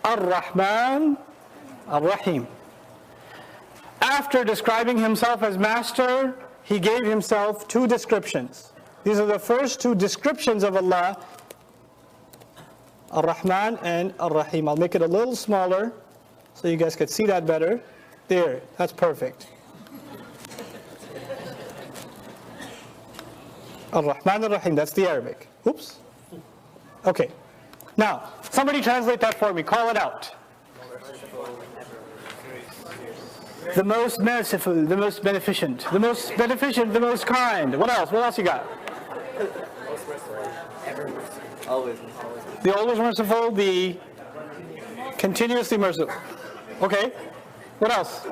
Ar-Rahman, Ar-Rahim. After describing himself as master, he gave himself two descriptions. These are the first two descriptions of Allah, Ar-Rahman and Ar-Rahim. I'll make it a little smaller so you guys can see that better. There, that's perfect. Ar-Rahman Ar-Rahim, that's the Arabic. Oops. Okay. Now, somebody translate that for me. Call it out. The most merciful, the most beneficent, the most beneficent, the most kind. What else? What else you got? Always. The always merciful, the continuously merciful. Okay. What else?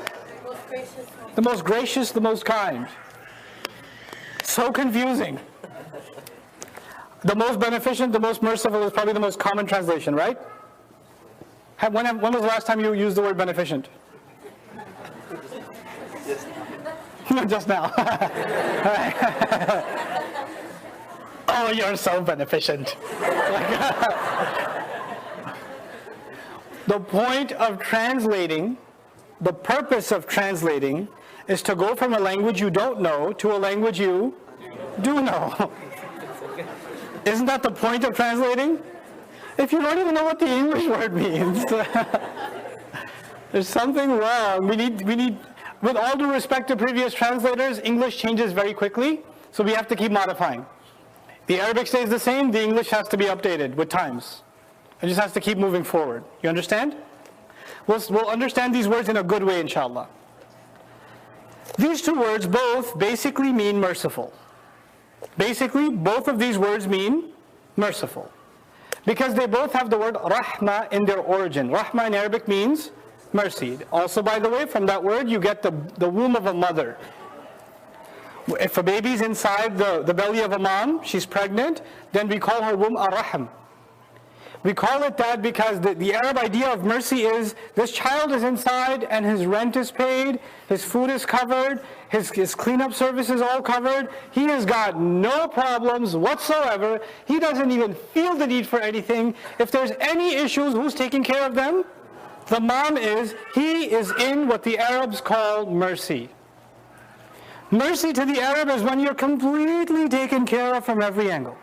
The most gracious, the most kind. So confusing. The most beneficent, the most merciful is probably the most common translation, right? When was the last time you used the word beneficent? Just now. Oh, you're so beneficent. The point of translating, the purpose of translating, is to go from a language you don't know to a language you do know. Isn't that the point of translating? If you don't even know what the English word means, there's something wrong. We need, with all due respect to previous translators, English changes very quickly, so we have to keep modifying. The Arabic stays the same, the English has to be updated with times. It just has to keep moving forward. You understand? We'll understand these words in a good way, inshallah. These two words both basically mean merciful. Basically, both of these words mean merciful. Because they both have the word rahma in their origin. Rahma in Arabic means mercy. Also, by the way, from that word you get the womb of a mother. If a baby's inside the belly of a mom, she's pregnant, then we call her womb ar-rahm. We call it that because the Arab idea of mercy is this child is inside and his rent is paid, his food is covered, his cleanup service is all covered. He has got no problems whatsoever. He doesn't even feel the need for anything. If there's any issues, who's taking care of them? The mom is. He is in what the Arabs call mercy. Mercy to the Arab is when you're completely taken care of from every angle.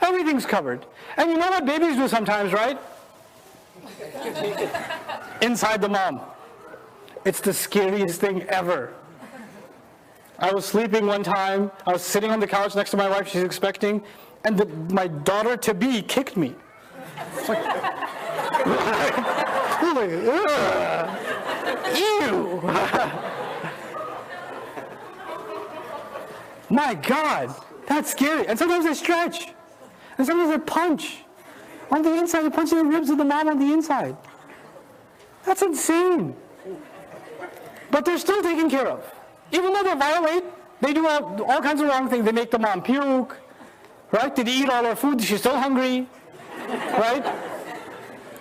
Everything's covered. And you know what babies do sometimes, right? Inside the mom. It's the scariest thing ever. I was sleeping one time, I was sitting on the couch next to my wife, she's expecting, and my daughter-to-be kicked me. It's like, ew! My God, that's scary. And sometimes they stretch. And sometimes they punch. On the inside, they punch the ribs of the mom on the inside. That's insane. But they're still taken care of. Even though they violate, they do all kinds of wrong things. They make the mom puke, right? Did he eat all her food? She's still hungry, right?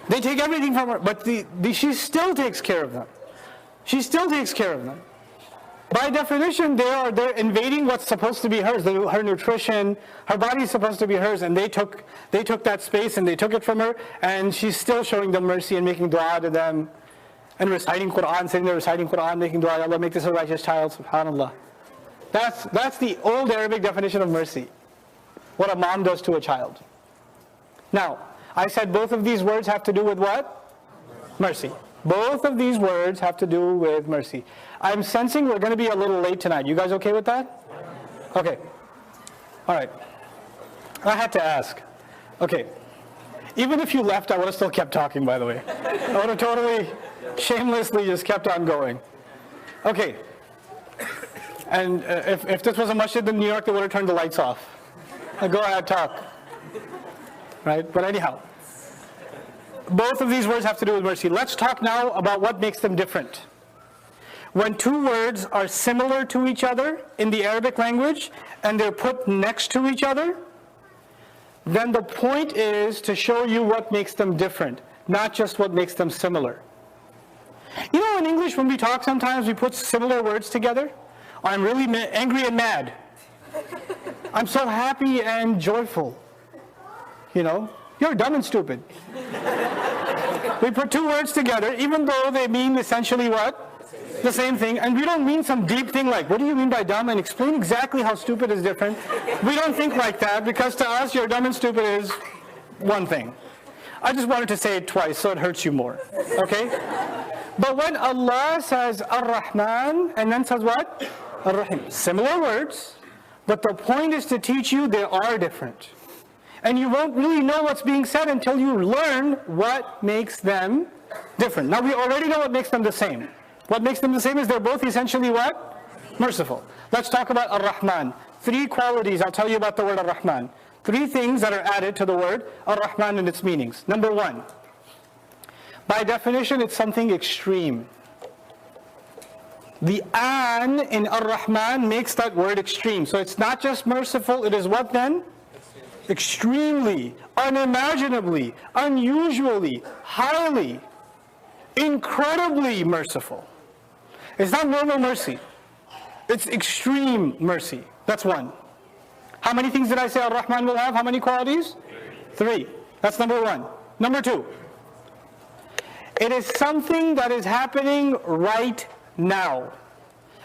They take everything from her, but she still takes care of them. She still takes care of them. By definition, they're invading what's supposed to be hers, her nutrition. Her body is supposed to be hers, and they took that space and they took it from her, and she's still showing them mercy and making dua to them, and reciting Qur'an, sitting there reciting Qur'an, making dua, Allah make this a righteous child, subhanallah. That's the old Arabic definition of mercy. What a mom does to a child. Now, I said both of these words have to do with what? Mercy. Both of these words have to do with mercy. I'm sensing we're going to be a little late tonight. You guys okay with that? Okay. All right. I had to ask. Okay. Even if you left, I would have still kept talking, by the way. I would have totally shamelessly just kept on going. Okay. And if this was a masjid in New York, they would have turned the lights off. Go ahead, talk. Right? But anyhow. Both of these words have to do with mercy. Let's talk now about what makes them different. When two words are similar to each other in the Arabic language and they're put next to each other, then the point is to show you what makes them different, not just what makes them similar. You know, in English when we talk sometimes we put similar words together. I'm really angry and mad. I'm so happy and joyful. You know? You're dumb and stupid. We put two words together, even though they mean essentially what? The same thing. And we don't mean some deep thing like, what do you mean by dumb? And explain exactly how stupid is different. We don't think like that, because to us, your dumb and stupid is one thing. I just wanted to say it twice so it hurts you more. Okay? But when Allah says Ar-Rahman and then says what? Ar-Rahim. Similar words, but the point is to teach you they are different. And you won't really know what's being said until you learn what makes them different. Now we already know what makes them the same. What makes them the same is they're both essentially what? Merciful. Let's talk about Ar-Rahman. Three qualities I'll tell you about the word Ar-Rahman. Three things that are added to the word Ar-Rahman and its meanings. Number one, by definition it's something extreme. The an in Ar-Rahman makes that word extreme. So it's not just merciful, it is what then? Extremely, unimaginably, unusually, highly, incredibly merciful. It's not normal mercy. It's extreme mercy. That's one. How many things did I say Ar-Rahman will have? How many qualities? Three. That's number one. Number two, it is something that is happening right now.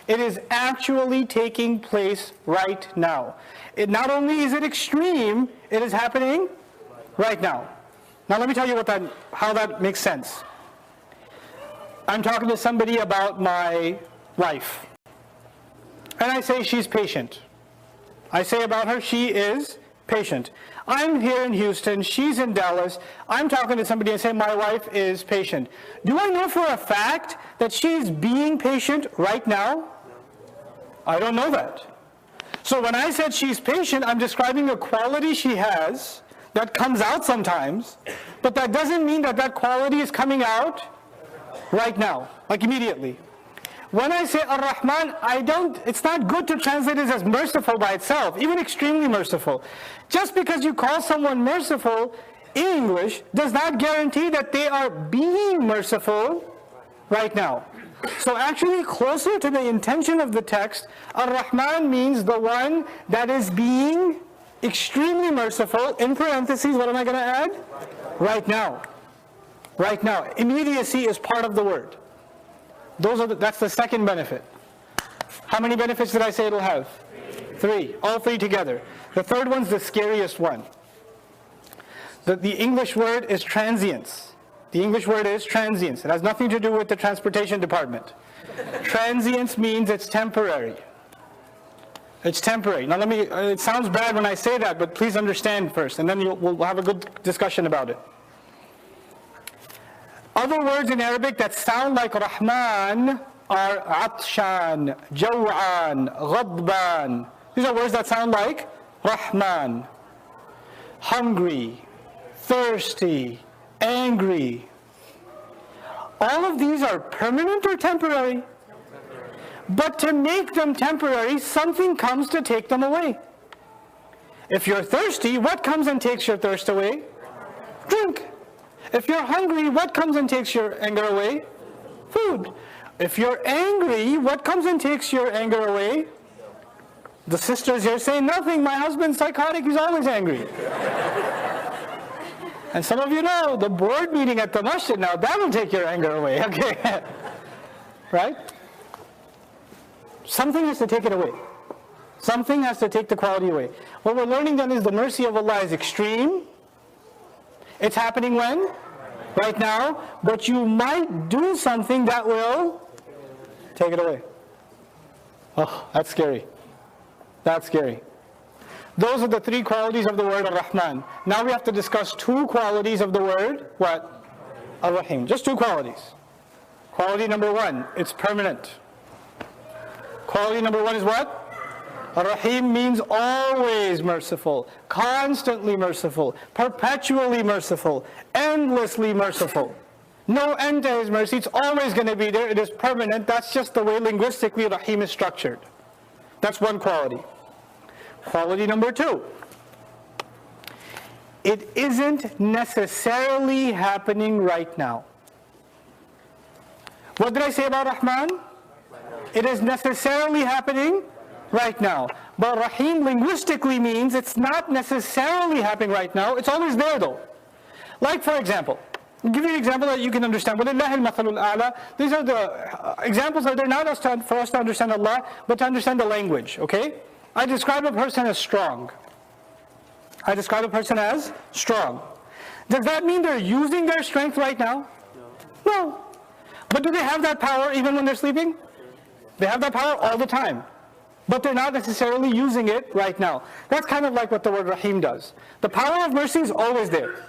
It is actually taking place right now. It not only is it extreme, it is happening right now. Now let me tell you how that makes sense. I'm talking to somebody about my wife, and I say she's patient. I say about her, she is patient. I'm here in Houston, she's in Dallas. I'm talking to somebody and say my wife is patient. Do I know for a fact that she's being patient right now? I don't know that. So when I said she's patient, I'm describing a quality she has that comes out sometimes, but that doesn't mean that that quality is coming out right now, like immediately. When I say Ar-Rahman, it's not good to translate it as merciful by itself, even extremely merciful. Just because you call someone merciful in English does not guarantee that they are being merciful right now. So actually, closer to the intention of the text, Ar-Rahman means the one that is being extremely merciful. In parentheses, what am I going to add? Right now. Right now. Immediacy is part of the word. That's the second benefit. How many benefits did I say it'll have? Three. All three together. The third one's the scariest one. The English word is transience. The English word is transience. It has nothing to do with the transportation department. Transience means it's temporary. It's temporary. Now it sounds bad when I say that, but please understand first, and then we'll have a good discussion about it. Other words in Arabic that sound like Rahman are Atshan, Jaw'an, Ghadban. These are words that sound like Rahman. Hungry, thirsty, angry. All of these are permanent or temporary? But to make them temporary, something comes to take them away. If you're thirsty, what comes and takes your thirst away? Drink. If you're hungry, what comes and takes your anger away? Food. If you're angry, what comes and takes your anger away? The sisters here say nothing. My husband's psychotic, he's always angry. And some of you know, the board meeting at the masjid now, that'll take your anger away, okay? Right? Something has to take it away. Something has to take the quality away. What we're learning then is the mercy of Allah is extreme. It's happening when? Right now. But you might do something that will take it away. Oh, that's scary. That's scary. Those are the three qualities of the word Ar-Rahman. Now we have to discuss two qualities of the word, what? Ar-Rahim. Just two qualities. Quality number one, it's permanent. Quality number one is what? Ar-Rahim means always merciful, constantly merciful, perpetually merciful, endlessly merciful. No end to His mercy, it's always going to be there, it is permanent. That's just the way linguistically Rahim is structured. That's one quality. Quality number two, it isn't necessarily happening right now. What did I say about Rahman? It is necessarily happening right now. But Rahim linguistically means it's not necessarily happening right now, it's always there though. Like for example, I'll give you an example that you can understand. وَلِلَّهِ الْمَثَلُ الْأَعْلَى. These are the examples that they're not for us to understand Allah, but to understand the language, okay? I describe a person as strong. I describe a person as strong. Does that mean they're using their strength right now? No. But do they have that power even when they're sleeping? They have that power all the time. But they're not necessarily using it right now. That's kind of like what the word Rahim does. The power of mercy is always there.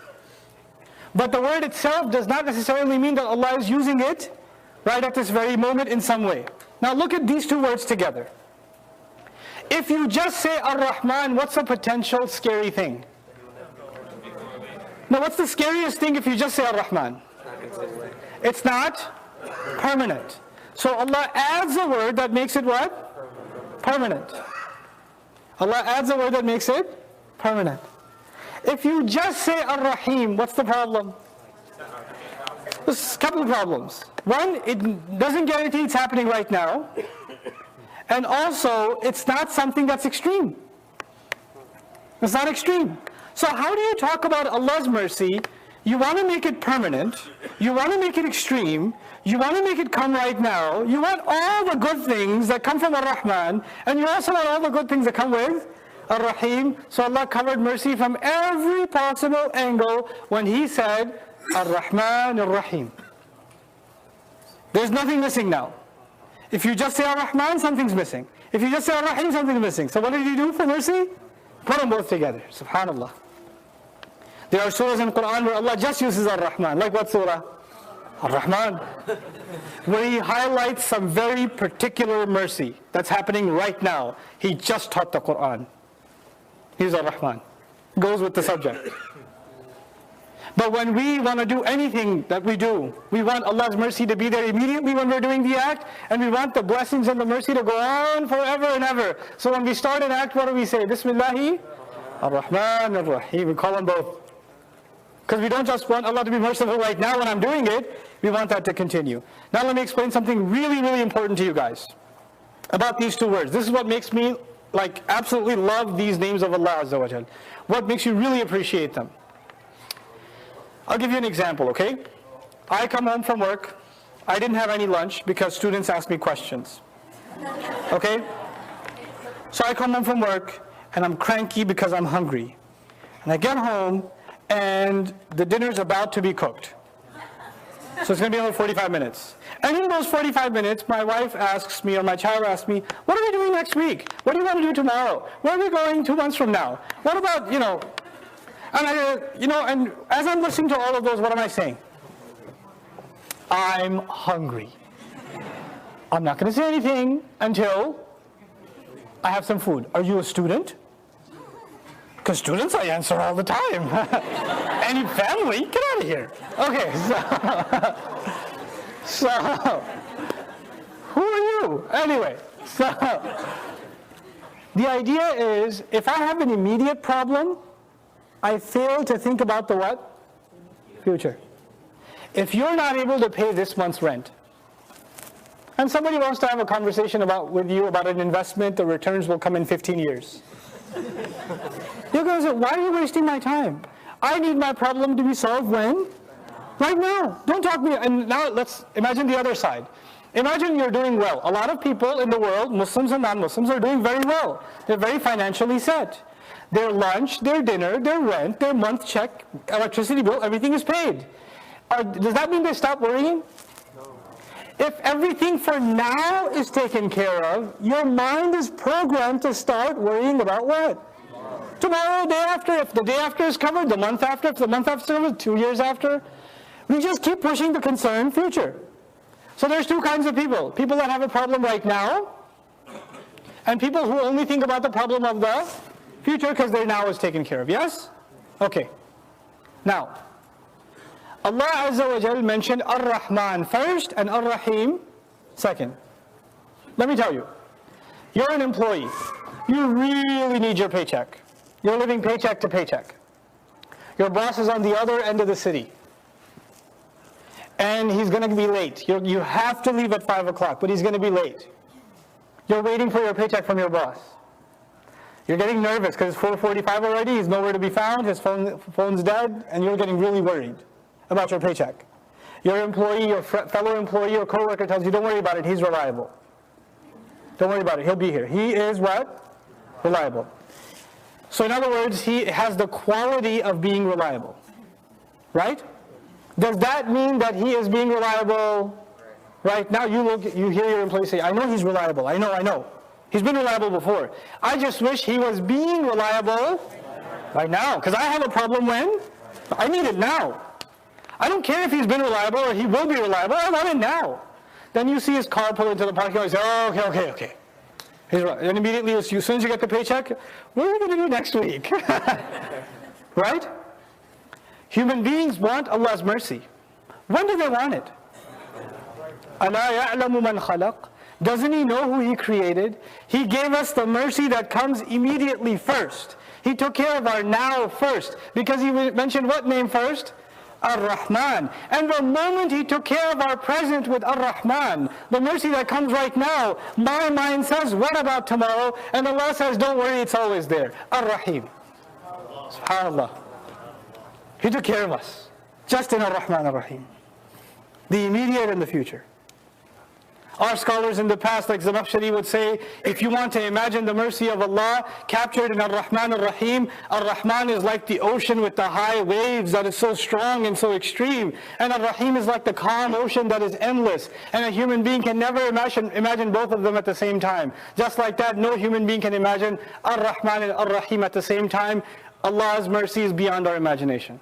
But the word itself does not necessarily mean that Allah is using it right at this very moment in some way. Now look at these two words together. If you just say Ar-Rahman, what's the potential scary thing? Now what's the scariest thing if you just say Ar-Rahman? It's not permanent. So Allah adds a word that makes it what? Permanent. Allah adds a word that makes it permanent. If you just say Ar-Rahim, what's the problem? There's a couple of problems. One, it doesn't guarantee it's happening right now. And also, it's not something that's extreme. It's not extreme. So how do you talk about Allah's mercy? You want to make it permanent. You want to make it extreme. You want to make it come right now. You want all the good things that come from Ar-Rahman. And you also want all the good things that come with Ar-Rahim. So Allah covered mercy from every possible angle when He said Ar-Rahman Ar-Rahim. There's nothing missing now. If you just say Ar-Rahman, something's missing. If you just say Ar-Rahim, something's missing. So what did He do for mercy? Put them both together. Subhanallah. There are surahs in Qur'an where Allah just uses Ar-Rahman. Like what surah? Ar-Rahman. Where He highlights some very particular mercy that's happening right now. He just taught the Qur'an. He's Ar-Rahman. Goes with the subject. But when we want to do anything that we do, we want Allah's mercy to be there immediately when we're doing the act, and we want the blessings and the mercy to go on forever and ever. So when we start an act, what do we say? Bismillahi Ar-Rahman Ar-Rahim. We call them both. Because we don't just want Allah to be merciful right now when I'm doing it, we want that to continue. Now let me explain something really, really important to you guys about these two words. This is what makes me absolutely love these names of Allah Azza wa Jal. What makes you really appreciate them. I'll give you an example, okay? I come home from work. I didn't have any lunch because students asked me questions. Okay? So I come home from work and I'm cranky because I'm hungry. And I get home and the dinner's about to be cooked. So it's going to be another 45 minutes. And in those 45 minutes, my wife asks me, or my child asks me, what are we doing next week? What do you want to do tomorrow? Where are we going 2 months from now? What about, and as I'm listening to all of those, what am I saying? I'm hungry. I'm not going to say anything until I have some food. Are you a student? Because students, I answer all the time. Any family, get out of here. Okay, so who are you? Anyway, so the idea is, if I have an immediate problem, I fail to think about the what? Future. If you're not able to pay this month's rent, and somebody wants to have a conversation with you about an investment, the returns will come in 15 years. You're going to say, why are you wasting my time? I need my problem to be solved when? Right now. Don't talk to me. And now let's imagine the other side. Imagine you're doing well. A lot of people in the world, Muslims and non-Muslims, are doing very well. They're very financially set. Their lunch, their dinner, their rent, their month check, electricity bill, everything is paid. Does that mean they stop worrying? No. If everything for now is taken care of, your mind is programmed to start worrying about what? Tomorrow, day after. If the day after is covered, the month after. If the month after is covered, 2 years after. We just keep pushing the concern future. So there's two kinds of people. People that have a problem right now, and people who only think about the problem of the future because their now is taken care of. Yes? Okay. Now, Allah Azza wa Jal mentioned Ar-Rahman first and Ar-Rahim second. Let me tell you, you're an employee. You really need your paycheck. You're living paycheck to paycheck. Your boss is on the other end of the city. And he's going to be late. You have to leave at 5 o'clock, but he's going to be late. You're waiting for your paycheck from your boss. You're getting nervous because it's 4:45 already, he's nowhere to be found, his phone's dead, and you're getting really worried. about your paycheck. Your employee, your fellow employee or coworker tells you, don't worry about it, he's reliable. Don't worry about it, he'll be here. He is what? Reliable. So in other words, he has the quality of being reliable. Right? Does that mean that he is being reliable right now? You hear your employee say, I know he's reliable, I know. He's been reliable before. I just wish he was being reliable right now. Because I have a problem when? I need it now. I don't care if he's been reliable or he will be reliable, I want it now. Then you see his car pull into the parking lot, you say, oh, okay. He's right. And immediately, as soon as you get the paycheck, what are we going to do next week? Right? Human beings want Allah's mercy. When do they want it? أَلَا يَعْلَمُ مَنْ خَلَقَ. Doesn't he know who he created? He gave us the mercy that comes immediately first. He took care of our now first. Because he mentioned what name first? Ar-Rahman. And the moment he took care of our present with Ar-Rahman, the mercy that comes right now, my mind says, what about tomorrow? And Allah says, don't worry, it's always there. Ar-Rahim. SubhanAllah. He took care of us. Just in Ar-Rahman Ar-Rahim. The immediate and the future. Our scholars in the past, like Zamakhshari would say, if you want to imagine the mercy of Allah captured in Ar-Rahman Ar-Rahim, Ar-Rahman is like the ocean with the high waves that is so strong and so extreme. And Ar-Rahim is like the calm ocean that is endless. And a human being can never imagine both of them at the same time. Just like that, no human being can imagine Ar-Rahman and Ar-Rahim at the same time. Allah's mercy is beyond our imagination.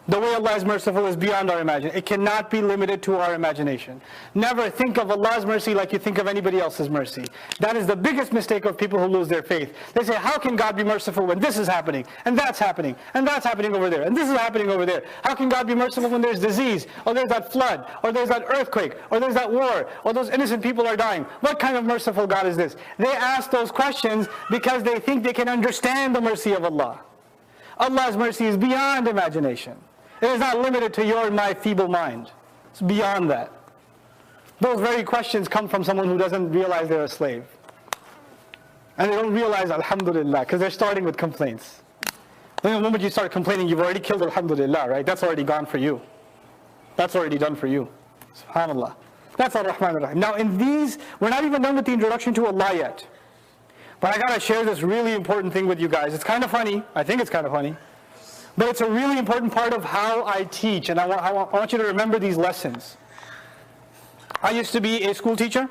The way Allah is merciful is beyond our imagination. It cannot be limited to our imagination. Never think of Allah's mercy like you think of anybody else's mercy. That is the biggest mistake of people who lose their faith. They say, how can God be merciful when this is happening, and that's happening, and that's happening over there, and this is happening over there? How can God be merciful when there's disease, or there's that flood, or there's that earthquake, or there's that war, or those innocent people are dying? What kind of merciful God is this? They ask those questions because they think they can understand the mercy of Allah. Allah's mercy is beyond imagination. It is not limited to your and my feeble mind. It's beyond that. Those very questions come from someone who doesn't realize they're a slave. And they don't realize, alhamdulillah, because they're starting with complaints. Then the moment you start complaining, you've already killed alhamdulillah, right? That's already gone for you. That's already done for you. SubhanAllah. That's Ar-Rahman Ar-Rahim. Now in these, we're not even done with the introduction to Allah yet. But I got to share this really important thing with you guys. It's kind of funny. I think it's kind of funny. But it's a really important part of how I teach, and I want you to remember these lessons. I used to be a school teacher.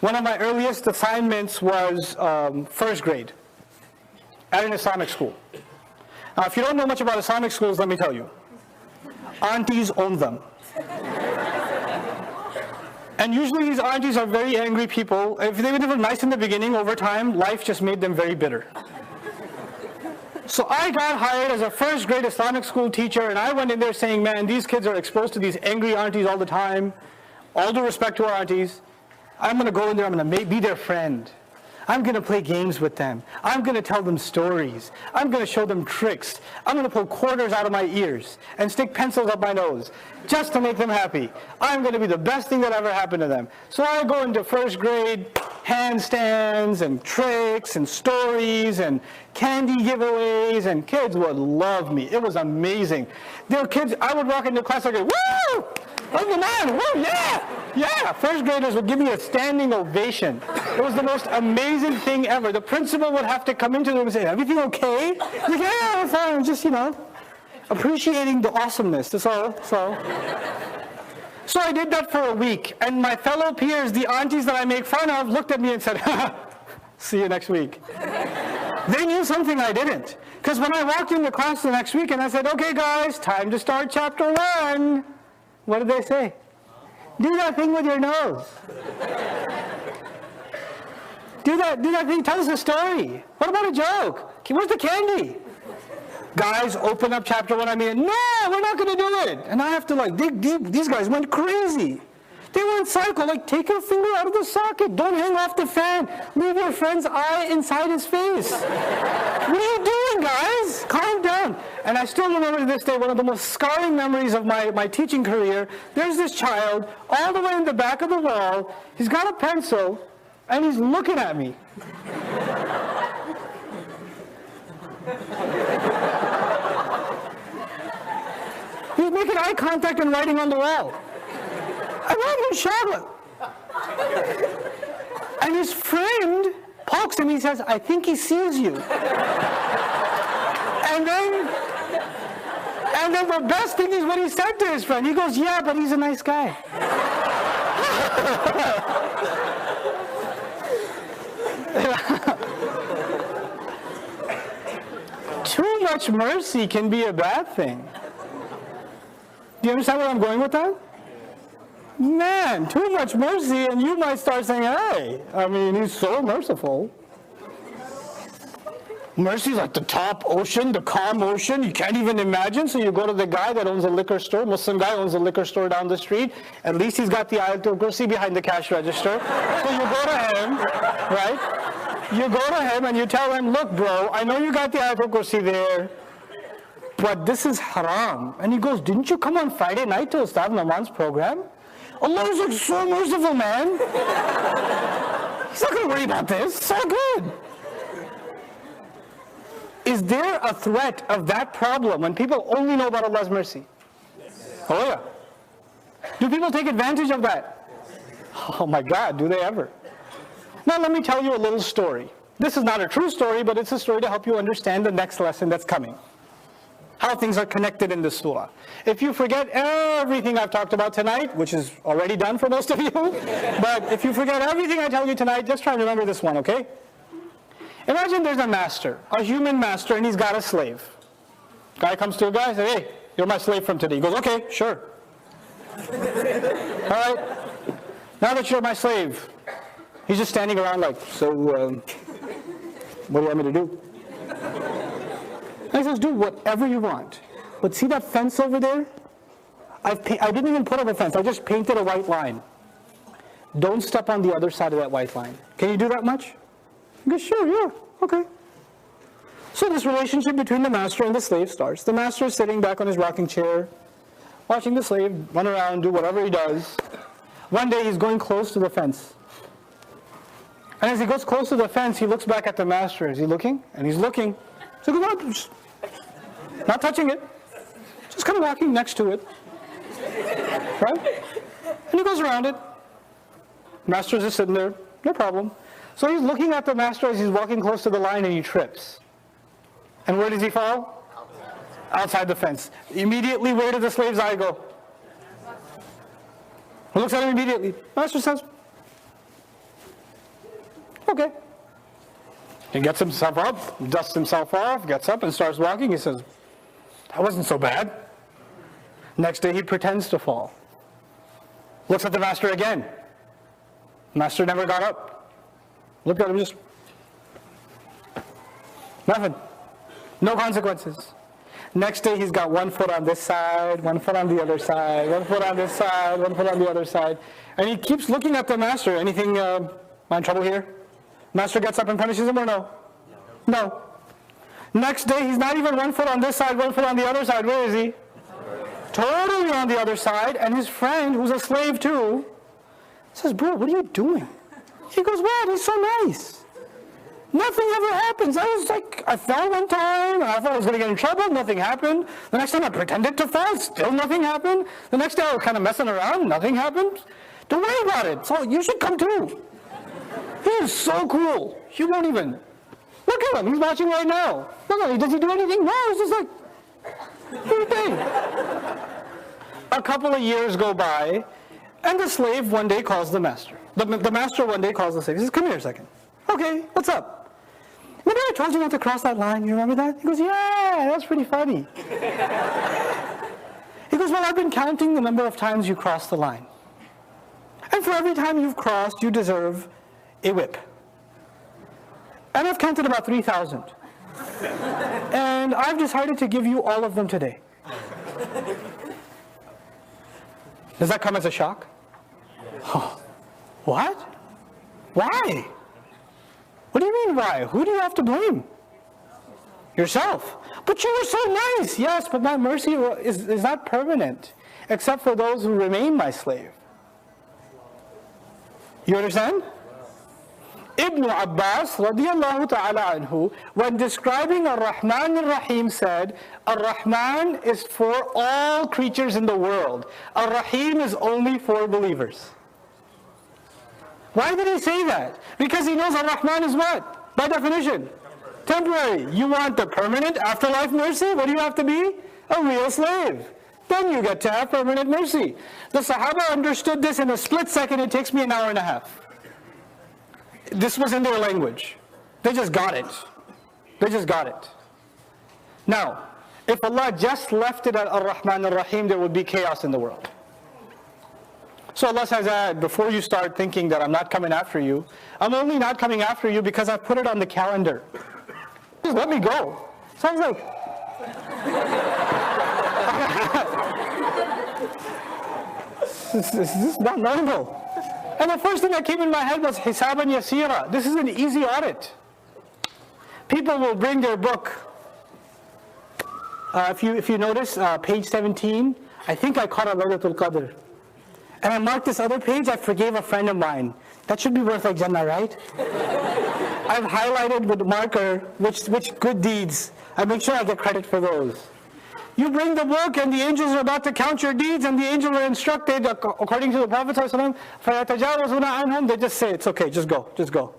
One of my earliest assignments was first grade at an Islamic school. Now, if you don't know much about Islamic schools, let me tell you. Aunties own them. And usually these aunties are very angry people. If they were nice in the beginning, over time, life just made them very bitter. So I got hired as a first grade Islamic school teacher, and I went in there saying, man, these kids are exposed to these angry aunties all the time. All due respect to our aunties. I'm going to go in there, I'm going to be their friend. I'm going to play games with them. I'm going to tell them stories. I'm going to show them tricks. I'm going to pull quarters out of my ears and stick pencils up my nose just to make them happy. I'm going to be the best thing that ever happened to them. So I go into first grade handstands and tricks and stories and candy giveaways, and kids would love me. It was amazing. There were kids, I would walk into class and go, woo! I'm the man, woo, yeah! Yeah, first graders would give me a standing ovation. It was the most amazing thing ever. The principal would have to come into the room and say, everything okay? I'm like, yeah, I'm fine, just, appreciating the awesomeness, that's all. So I did that for a week, and my fellow peers, the aunties that I make fun of, looked at me and said, see you next week. They knew something I didn't. Because when I walked into class the next week and I said, okay guys, time to start chapter 1. What did they say? Do that thing with your nose. Do that thing, tell us a story. What about a joke? Where's the candy? Guys, open up chapter 1. No, we're not going to do it. And I have to dig deep. These guys went crazy. They went psycho, take your finger out of the socket. Don't hang off the fan. Leave your friend's eye inside his face. What are you doing, guys? Calm down. And I still remember to this day, one of the most scarring memories of my teaching career. There's this child, all the way in the back of the wall. He's got a pencil, and he's looking at me. eye contact and writing on the wall. I'm not even shower. And his friend pokes him, he says, I think he sees you. And then the best thing is what he said to his friend. He goes, yeah, but he's a nice guy. Too much mercy can be a bad thing. Do you understand where I'm going with that? Man, too much mercy, and you might start saying, hey, I mean, he's so merciful. Mercy is like the top ocean, the calm ocean, you can't even imagine. So you go to the guy that owns a liquor store, Muslim guy owns a liquor store down the street. At least he's got the Ayatul Kursi behind the cash register. So you go to him, right? You go to him and you tell him, look bro, I know you got the Ayatul Kursi there, but this is haram. And he goes, didn't you come on Friday night to Ustad Nou'man's program? Allah is like so merciful, man. He's not going to worry about this. It's all good. Is there a threat of that problem when people only know about Allah's mercy? Yes. Oh yeah. Do people take advantage of that? Oh my God, do they ever? Now let me tell you a little story. This is not a true story, but it's a story to help you understand the next lesson that's coming. How things are connected in this surah. If you forget everything I've talked about tonight, which is already done for most of you, but if you forget everything I tell you tonight, just try to remember this one, okay? Imagine there's a master, a human master, and he's got a slave. Guy comes to a guy and says, hey, you're my slave from today. He goes, okay, sure. All right, now that you're my slave, he's just standing around like, so, what do you want me to do? And he says, do whatever you want. But see that fence over there? I didn't even put up a fence, I just painted a white line. Don't step on the other side of that white line. Can you do that much? He goes, sure, yeah, okay. So this relationship between the master and the slave starts. The master is sitting back on his rocking chair, watching the slave run around, do whatever he does. One day he's going close to the fence. And as he goes close to the fence, he looks back at the master. Is he looking? And he's looking. So he goes up, just not touching it, just kind of walking next to it. Right? And he goes around it. Master's just sitting there, no problem. So he's looking at the master as he's walking close to the line and he trips. And where does he fall? Outside the fence. Immediately, where does the slave's eye go? He looks at him immediately. Master says, okay. He gets himself up, dusts himself off, gets up and starts walking. He says, that wasn't so bad. Next day he pretends to fall. Looks at the master again. Master never got up. Looked at him, just nothing. No consequences. Next day he's got one foot on this side, one foot on the other side, one foot on this side, one foot on the other side. And he keeps looking at the master. Anything, am I in trouble here? Master gets up and punishes him or no? No. Next day he's not even one foot on this side, one foot on the other side. Where is he? Totally on the other side. And his friend, who's a slave too, says, bro, what are you doing? He goes, what? He's so nice. Nothing ever happens. I fell one time, and I thought I was going to get in trouble. Nothing happened. The next time I pretended to fall, still nothing happened. The next day I was kind of messing around, nothing happened. Don't worry about it. So you should come too. He is so cool. You won't even. Look at him. He's watching right now. Look at him. Does he do anything? No. It's just like, what do you think? A couple of years go by, and the slave one day calls the master. The master one day calls the slave. He says, come here a second. Okay, what's up? Remember I told you not to cross that line? You remember that? He goes, yeah, that's pretty funny. He goes, well, I've been counting the number of times you crossed the line. And for every time you've crossed, you deserve a whip. And I've counted about 3,000. And I've decided to give you all of them today. Does that come as a shock? Oh, what? Why? What do you mean why? Who do you have to blame? Yourself. But you were so nice. Yes, but my mercy is not permanent, except for those who remain my slave. You understand? Ibn Abbas radiyallahu ta'ala anhu, when describing Ar-Rahman Ar-Rahim, said, Ar-Rahman is for all creatures in the world. Ar-Rahim is only for believers. Why did he say that? Because he knows Ar-Rahman is what? By definition, temporary. You want the permanent afterlife mercy? What do you have to be? A real slave. Then you get to have permanent mercy. The Sahaba understood this in a split second. It takes me an hour and a half. This was in their language. They just got it. They just got it. Now, if Allah just left it at Ar-Rahman Ar-Rahim, there would be chaos in the world. So Allah says, before you start thinking that I'm not coming after you, I'm only not coming after you because I put it on the calendar. Just let me go. Sounds like... this is not normal. And the first thing that came in my head was hisaban yasira. This is an easy audit. People will bring their book. If you notice, page 17, I think I caught a Laylatul Qadr. And I marked this other page, I forgave a friend of mine. That should be worth like Jannah, right? I've highlighted with marker which good deeds. I make sure I get credit for those. You bring the book and the angels are about to count your deeds, and the angels were instructed, according to the Prophet ﷺ, فَيَتَجَاوَزُونَ عَنْهُمْ, they just say, it's okay, just go, just go.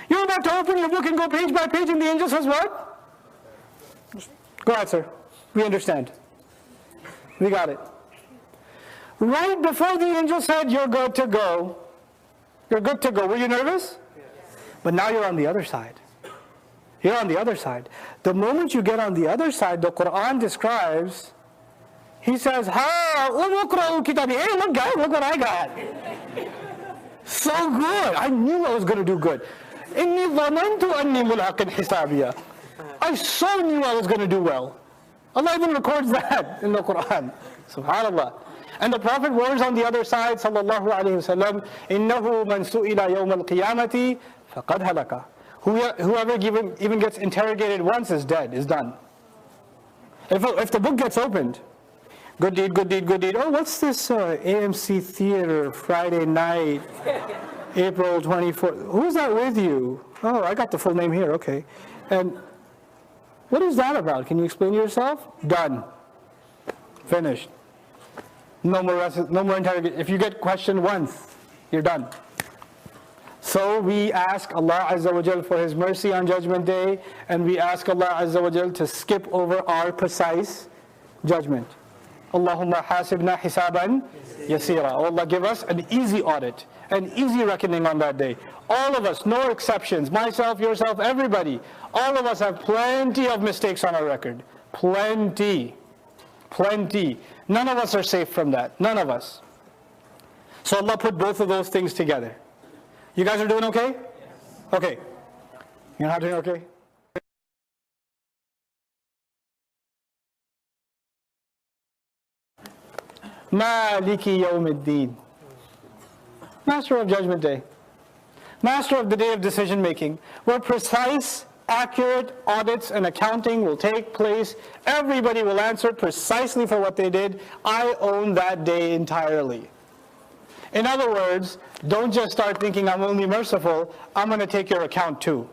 You're about to open your book and go page by page, and the angel says what? Go ahead, sir. We understand. We got it. Right before the angel said, you're good to go. You're good to go. Were you nervous? But now you're on the other side. You're on the other side. The moment you get on the other side, the Qur'an describes, he says, hey, look what I got. So good. I knew I was going to do good. I so knew I was going to do well. Allah even records that in the Qur'an. Subhanallah. And the Prophet warns on the other side, sallallahu alayhi wa sallam, إِنَّهُ مَنْ سُئِلَ يَوْمَ الْقِيَامَةِ فَقَدْ هَلَكَ. Whoever even gets interrogated once is dead, is done. If the book gets opened, good deed, good deed, good deed. Oh, what's this AMC Theater Friday night, April 24th? Who's that with you? Oh, I got the full name here, okay. And what is that about? Can you explain yourself? Done. Finished. No more interrogation. If you get questioned once, you're done. So we ask Allah Azza wa Jal for His mercy on Judgment Day, and we ask Allah Azza wa Jal to skip over our precise judgment. Allahumma hasibna hisaban yasira. Oh Allah, give us an easy audit, an easy reckoning on that day. All of us, no exceptions, myself, yourself, everybody, all of us have plenty of mistakes on our record. Plenty. Plenty. None of us are safe from that. None of us. So Allah put both of those things together. You guys are doing okay? Yes. Okay. You're not doing okay? Maliki Yawmiddin. Master of Judgment Day. Master of the day of decision making, where precise, accurate audits and accounting will take place. Everybody will answer precisely for what they did. I own that day entirely. In other words, don't just start thinking I'm only merciful, I'm going to take your account too.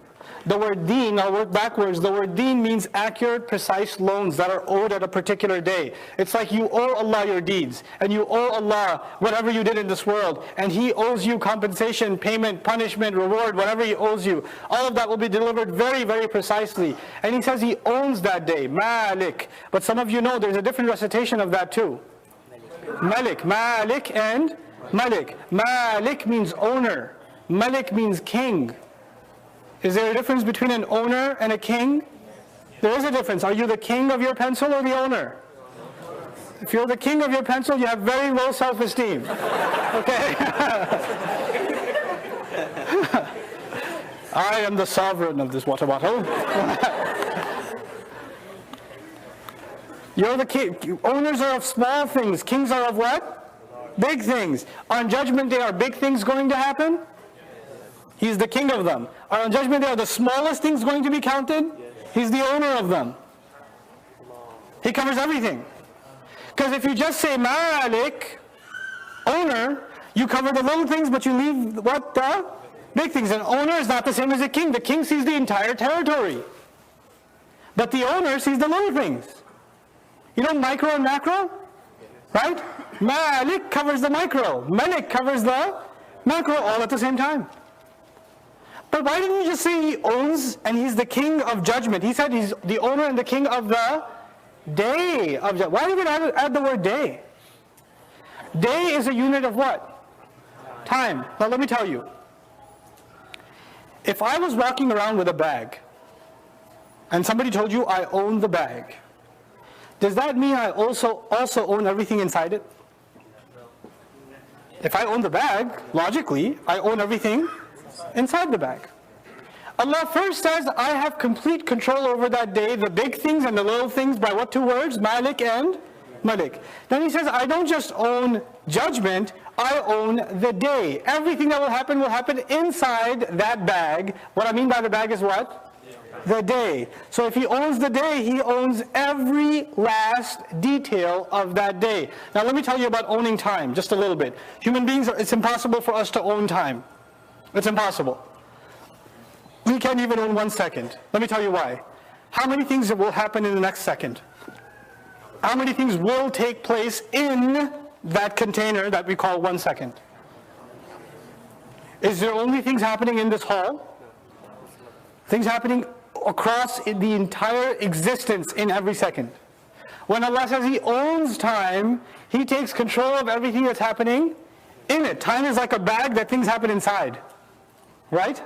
The word deen, I'll work backwards, the word deen means accurate, precise loans that are owed at a particular day. It's like you owe Allah your deeds, and you owe Allah whatever you did in this world, and He owes you compensation, payment, punishment, reward, whatever He owes you. All of that will be delivered very, very precisely. And He says He owns that day, Malik. But some of you know there's a different recitation of that too. Malik, Malik and Malik. Malik means owner. Malik means king. Is there a difference between an owner and a king? There is a difference. Are you the king of your pencil or the owner? If you're the king of your pencil, you have very low self-esteem. Okay? I am the sovereign of this water bottle. You're the king. Owners are of small things. Kings are of what? Big things. On Judgment Day, are big things going to happen? He's the king of them. On Judgment Day, are the smallest things going to be counted? He's the owner of them. He covers everything. Because if you just say Malik, owner, you cover the little things, but you leave what? The Big things. An owner is not the same as a king. The king sees the entire territory. But the owner sees the little things. You know micro and macro? Right? Malik covers the micro. Malik covers the macro all at the same time. But why didn't he just say he owns and he's the king of judgment? He said he's the owner and the king of the day of judgment. Why did he add the word day? Day is a unit of what? Time. Now let me tell you. If I was walking around with a bag and somebody told you I own the bag, does that mean I also own everything inside it? If I own the bag, logically, I own everything inside the bag. Allah first says, I have complete control over that day, the big things and the little things, by what 2 words? Malik and Malik. Then he says, I don't just own judgment, I own the day. Everything that will happen inside that bag. What I mean by the bag is what? The day. So if he owns the day, he owns every last detail of that day. Now let me tell you about owning time, just a little bit. Human beings, it's impossible for us to own time. It's impossible. We can't even own 1 second. Let me tell you why. How many things will happen in the next second? How many things will take place in that container that we call 1 second? Is there only things happening in this hall? Things happening across the entire existence in every second. When Allah says He owns time, He takes control of everything that's happening in it. Time is like a bag that things happen inside. Right?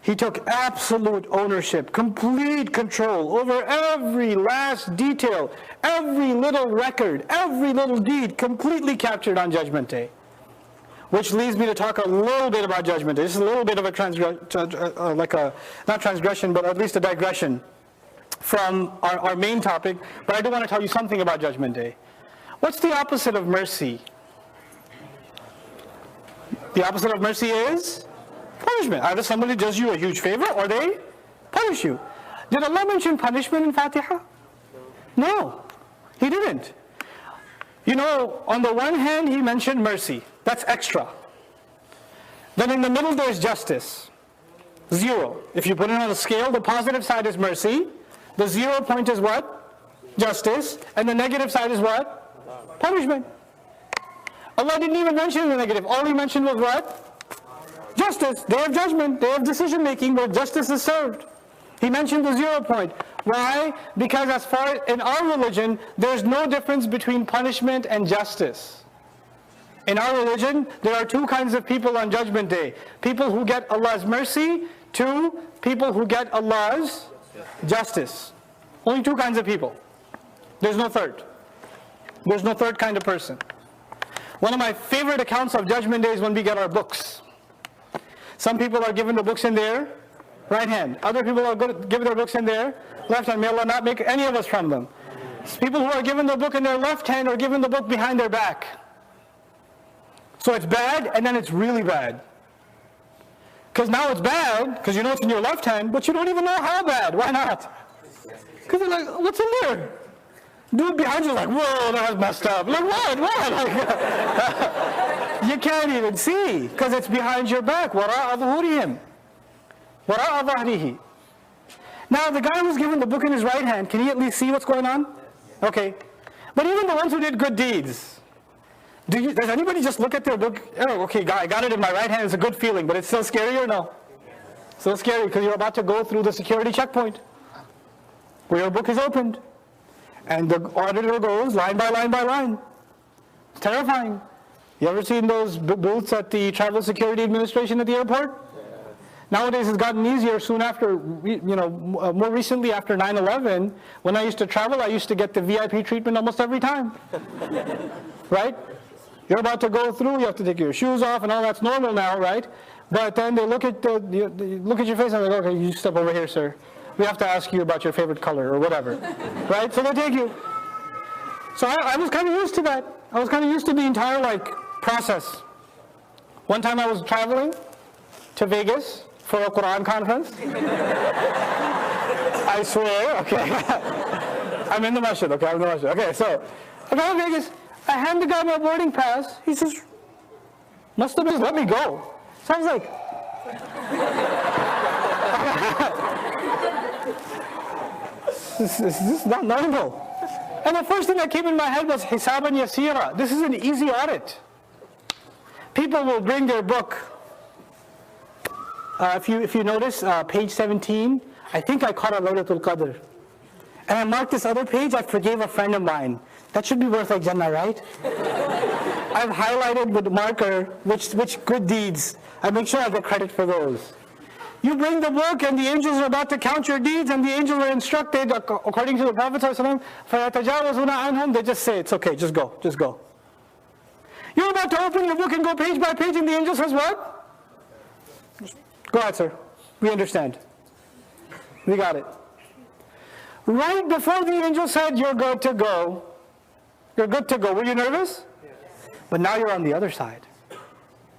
He took absolute ownership, complete control over every last detail, every little record, every little deed, completely captured on Judgment Day. Which leads me to talk a little bit about Judgment Day. This is a little bit of a not transgression, but at least a digression from our main topic. But I do want to tell you something about Judgment Day. What's the opposite of mercy? The opposite of mercy is punishment. Either somebody does you a huge favor or they punish you. Did Allah mention punishment in Fatiha? No, He didn't. You know, on the one hand, He mentioned mercy. That's extra. Then in the middle there's justice. 0. If you put it on a scale, the positive side is mercy. The 0 point is what? Justice. And the negative side is what? Punishment. Allah didn't even mention the negative. All He mentioned was what? Justice. Day of judgment, day of decision making where justice is served. He mentioned the 0 point. Why? Because as far in our religion, there's no difference between punishment and justice. In our religion, there are 2 kinds of people on Judgment Day. People who get Allah's mercy, 2 people who get Allah's justice. Only 2 kinds of people. There's no third. There's no third kind of person. One of my favorite accounts of Judgment Day is when we get our books. Some people are given the books in their right hand. Other people are given their books in their left hand. May Allah not make any of us from them. People who are given the book in their left hand are given the book behind their back. So it's bad, and then it's really bad. Because now it's bad, because you know it's in your left hand, but you don't even know how bad. Why not? Because they're like, what's in there? Dude behind you is like, whoa, that was messed up. Like, what? Like, you can't even see, because it's behind your back. وَرَاءَ ظُهُورِهِمْ وَرَاءَ ظَهْرِهِ. Now, the guy who's given the book in his right hand, can he at least see what's going on? Okay. But even the ones who did good deeds, does anybody just look at their book? Oh, okay, I got it in my right hand, it's a good feeling, but it's still scary or no? Still scary, because you're about to go through the security checkpoint, where your book is opened, and the auditor goes line by line by line. It's terrifying. You ever seen those booths at the Travel Security Administration at the airport? Nowadays it's gotten easier. Soon after, more recently after 9/11, when I used to travel, I used to get the VIP treatment almost every time. Right? You're about to go through, you have to take your shoes off, and all that's normal now, right? But then they look at your face and they're like, okay, you step over here, sir. We have to ask you about your favorite color or whatever, right? So they take you. So I was kind of used to that. I was kind of used to the entire process. One time I was traveling to Vegas for a Qur'an conference. I swear, okay. I'm in the masjid, okay, I'm in the masjid. Okay, so I got to Vegas. I hand the guy my boarding pass. He says, must have just let me go. So I was like, This is not normal. And the first thing that came in my head was hisaban yasira. This is an easy audit. People will bring their book. If you notice, page 17, I think I caught a Laylatul Qadr. And I marked this other page, I forgave a friend of mine. That should be worth like Jannah, right? I've highlighted with marker which good deeds. I make sure I get credit for those. You bring the book and the angels are about to count your deeds, and the angels are instructed, according to the Prophet ﷺ, فَيَتَجَاوَزُونَ عَنْهُمْ, they just say, it's okay, just go. You're about to open your book and go page by page, and the angel says what? Go ahead, sir. We understand. We got it. Right before the angel said, you're good to go. You're good to go. Were you nervous? Yes. But now you're on the other side.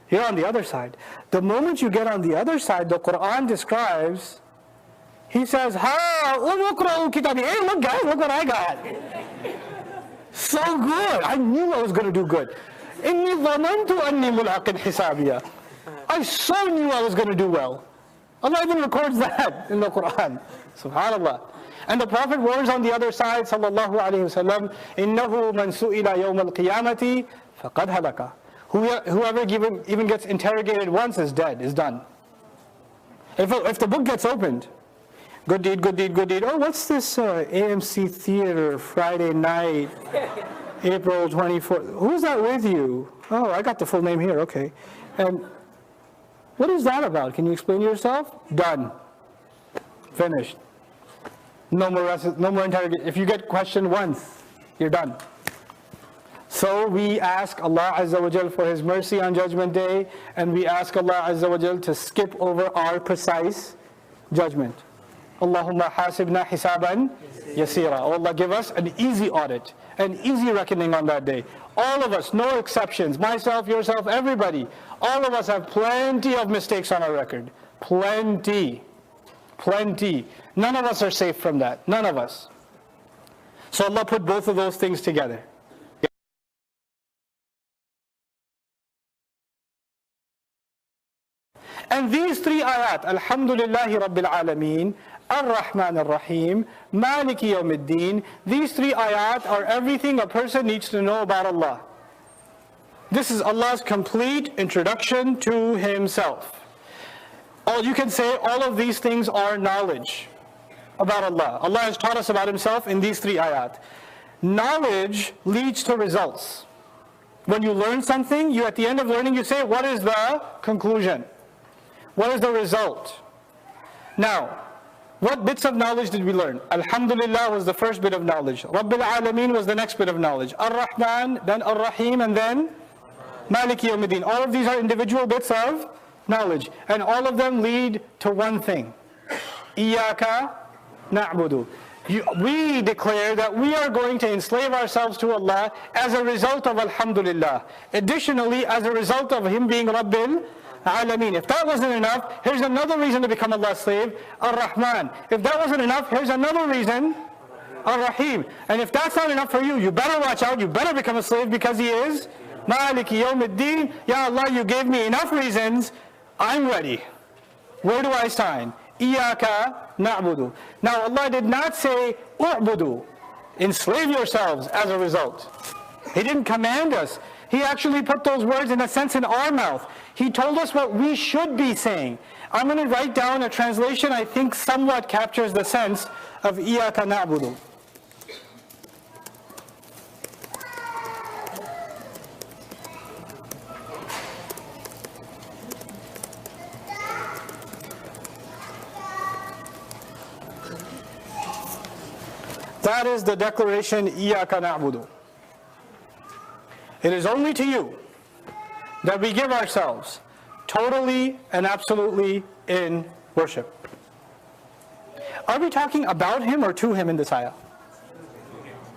You're on the other side. The moment you get on the other side, the Qur'an describes, he says, kitabi. Hey, look guys, look what I got. So good. I knew I was going to do good. Inni dhanantu anni mulaqin hisabiya. I so knew I was going to do well. Allah even records that in the Qur'an. Subhanallah. And the Prophet warns on the other side, sallallahu alayhi wa sallam, إِنَّهُ مَنْ سُئِلَ يَوْمَ الْقِيَامَةِ فَقَدْ هَلَكَ. Whoever even gets interrogated once is dead, is done. If the book gets opened, good deed. Oh, what's this AMC Theater Friday night, April 24th? Who's that with you? Oh, I got the full name here, okay. And what is that about? Can you explain yourself? Done. Finished. No more interrogation. If you get questioned once, you're done. So we ask Allah Azza wa Jal for His mercy on Judgment Day, and we ask Allah Azza wa Jal to skip over our precise judgment. Allahumma hasibna hisaban yasira. Oh Allah, give us an easy audit, an easy reckoning on that day. All of us, no exceptions, myself, yourself, everybody, all of us have plenty of mistakes on our record. Plenty. None of us are safe from that. None of us. So Allah put both of those things together. And these three ayat, Alhamdulillahi Rabbil Alameen, Ar-Rahman Ar-Rahim, Maliki Yawmiddin, these three ayat are everything a person needs to know about Allah. This is Allah's complete introduction to Himself. You can say all of these things are knowledge about Allah. Allah has taught us about Himself in these three ayat. Knowledge leads to results. When you learn something, at the end of learning, you say, what is the conclusion? What is the result? Now, what bits of knowledge did we learn? Alhamdulillah was the first bit of knowledge. Rabbil Alameen was the next bit of knowledge. Ar-Rahman, then Ar-Rahim, and then Maliki Yawmiddin. All of these are individual bits of knowledge. And all of them lead to one thing. Iyaka na'budu. We declare that we are going to enslave ourselves to Allah as a result of Alhamdulillah. Additionally, as a result of Him being Rabbil Alameen. If that wasn't enough, here's another reason to become Allah's slave, Ar-Rahman. If that wasn't enough, here's another reason, Ar-Rahim. And if that's not enough for you, you better watch out, you better become a slave because He is Maliki Yawmiddin. Ya Allah, you gave me enough reasons, I'm ready. Where do I sign? Iyaka na'budu. Now Allah did not say, u'budu, enslave yourselves as a result. He didn't command us. He actually put those words in a sense in our mouth. He told us what we should be saying. I'm going to write down a translation I think somewhat captures the sense of Iyaka na'budu. That is the declaration, Iyaka na'budu. It is only to you that we give ourselves totally and absolutely in worship. Are we talking about Him or to Him in this ayah?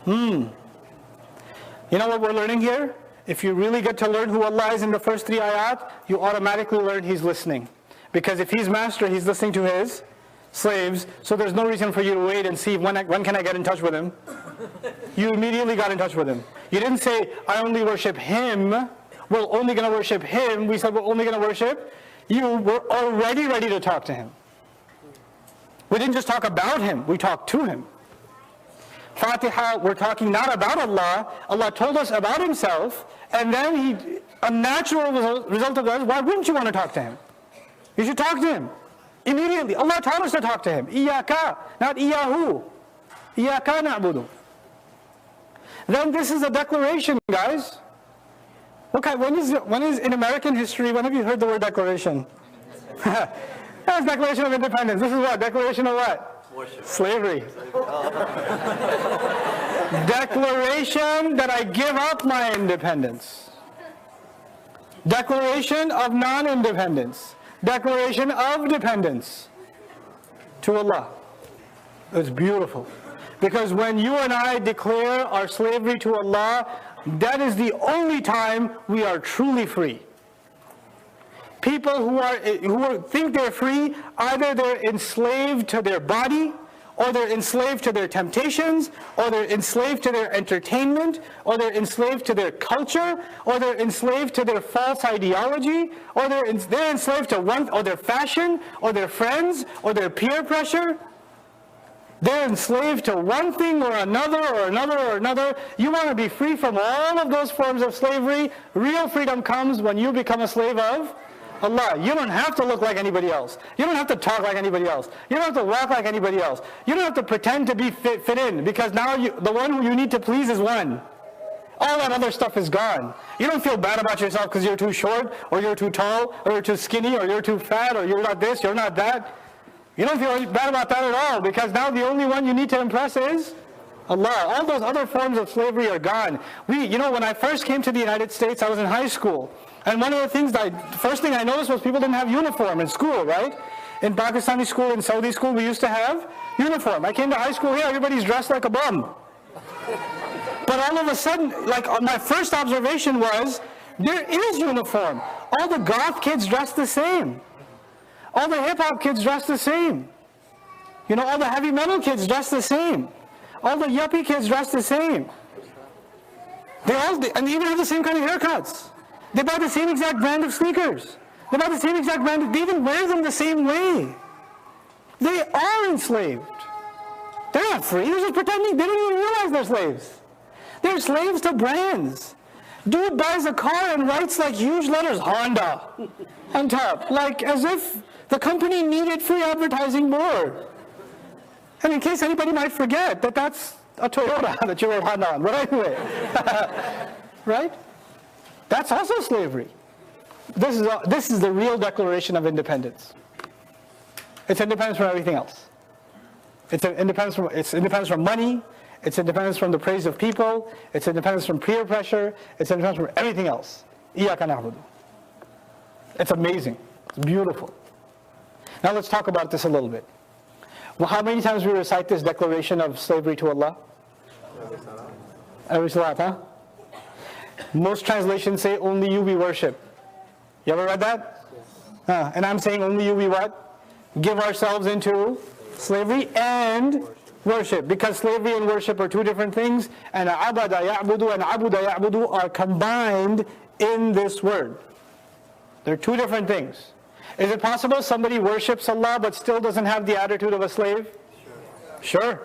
You know what we're learning here? If you really get to learn who Allah is in the first three ayat, you automatically learn He's listening. Because if He's master, He's listening to His slaves, so there's no reason for you to wait and see when can I get in touch with Him. You immediately got in touch with Him. You didn't say, I only worship Him, we're only going to worship Him. We said we're only going to worship you were already ready to talk to him. We didn't just talk about him, we talked to him. Fatiha, we're talking not about Allah. Allah told us about himself, and then a natural result of that is, why wouldn't you want to talk to him? You should talk to him immediately. Allah taught us to talk to him. Iyaka, not iyahu. Iyaka na'budu. Then this is a declaration, guys. Okay, when is in American history, when have you heard the word declaration? That's Declaration of Independence. This is what? Declaration of what? Worship. Slavery. Declaration that I give up my independence. Declaration of non-independence. Declaration of dependence to Allah. It's beautiful. Because when you and I declare our slavery to Allah, that is the only time we are truly free. People who think they're free, either they're enslaved to their body, or they're enslaved to their temptations, or they're enslaved to their entertainment, or they're enslaved to their culture, or they're enslaved to their false ideology, or they're enslaved to or their fashion, or their friends, or their peer pressure. They're enslaved to one thing or another or another or another. You want to be free from all of those forms of slavery. Real freedom comes when you become a slave of Allah. You don't have to look like anybody else. You don't have to talk like anybody else. You don't have to walk like anybody else. You don't have to pretend to be fit in, because now the one who you need to please is one. All that other stuff is gone. You don't feel bad about yourself because you're too short, or you're too tall, or you're too skinny, or you're too fat, or you're not this, you're not that. You don't feel bad about that at all, because now the only one you need to impress is Allah. All those other forms of slavery are gone. When I first came to the United States, I was in high school. And one of the things first thing I noticed was people didn't have uniform in school, right? In Pakistani school, in Saudi school, we used to have uniform. I came to high school here, everybody's dressed like a bum. But all of a sudden, my first observation was, there is uniform. All the goth kids dress the same. All the hip-hop kids dress the same. All the heavy metal kids dress the same. All the yuppie kids dress the same. And they even have the same kind of haircuts. They buy the same exact brand of sneakers. They buy the same exact brand. They even wear them the same way. They are enslaved. They're not free. They're just pretending. They don't even realize they're slaves. They're slaves to brands. Dude buys a car and writes huge letters, Honda, on top. As if the company needed free advertising more. And in case anybody might forget that that's a Toyota that you wrote Honda on. But anyway. Right? That's also slavery. This is the real declaration of independence. It's independence from everything else. It's independence from money. It's independence from the praise of people. It's independence from peer pressure. It's independence from everything else. Iyaka na'budu. It's amazing. It's beautiful. Now let's talk about this a little bit. Well, how many times we recite this declaration of slavery to Allah? Every salat, huh? Most translations say, only you we worship. You ever read that? Yes. And I'm saying, only you we what? Give ourselves into slavery and worship. Because slavery and worship are two different things. And abada ya'budu and abuda ya'budu are combined in this word. They're two different things. Is it possible somebody worships Allah but still doesn't have the attitude of a slave? Sure.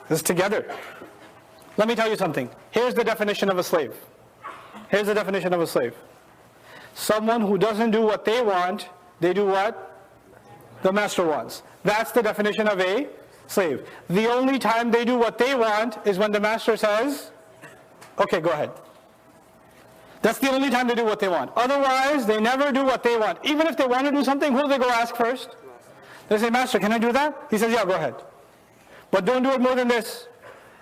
It's together. Let me tell you something. Here's the definition of a slave. Here's the definition of a slave. Someone who doesn't do what they want, they do what the master wants. That's the definition of a slave. The only time they do what they want is when the master says, okay, go ahead. That's the only time they do what they want. Otherwise, they never do what they want. Even if they want to do something, who do they go ask first? They say, Master, can I do that? He says, yeah, go ahead. But don't do it more than this.